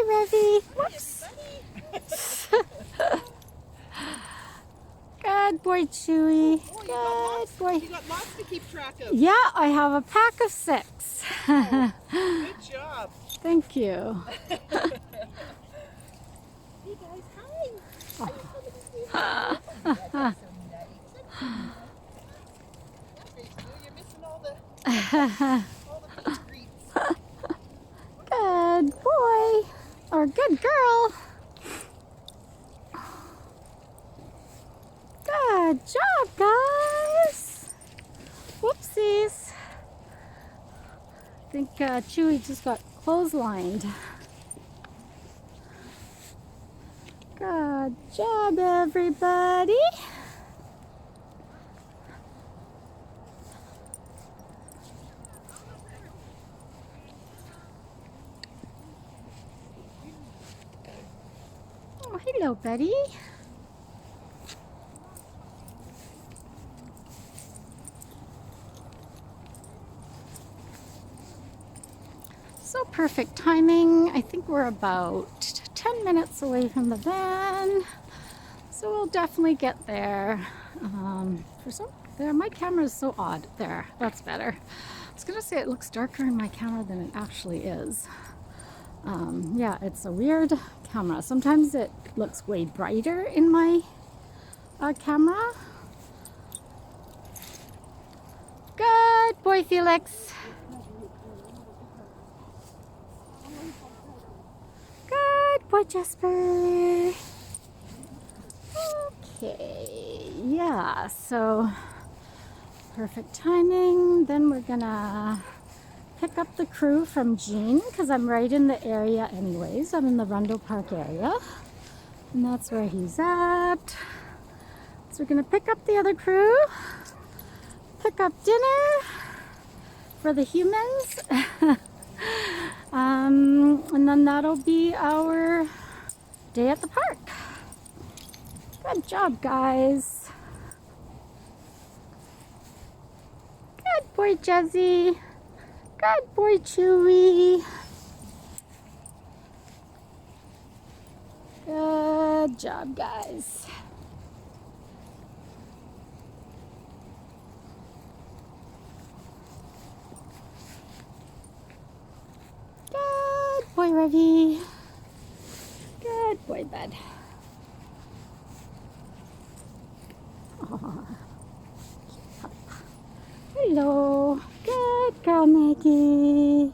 Revy. Whoops. Good boy, Chewy. Good boy. You got lots to keep track of. Yeah, I have a pack of 6. Good job. Thank you. Hey guys, hi. You're missing all the greets. Good boy. Or good girl. Good job, guys. Whoopsies. I think Chewy just got clotheslined. Good job, everybody. Oh, hello, buddy. So perfect timing. I think we're about 10 minutes away from the van. So we'll definitely get there. My camera is so odd. There, that's better. I was gonna say it looks darker in my camera than it actually is. Yeah, it's a weird camera. Sometimes it looks way brighter in my camera. Good boy, Felix. Good boy, Jasper. Okay, yeah, so perfect timing. Then we're gonna pick up the crew from Jean because I'm right in the area anyways. I'm in the Hermitage Park area and that's where he's at. So we're gonna pick up the other crew, pick up dinner for the humans. And then that'll be our day at the park. Good job, guys. Good boy, Jezzy. Good boy, Chewy. Good job, guys. Good boy, Revy. Good boy, bud. Aww. Hello. Good girl, Maggie.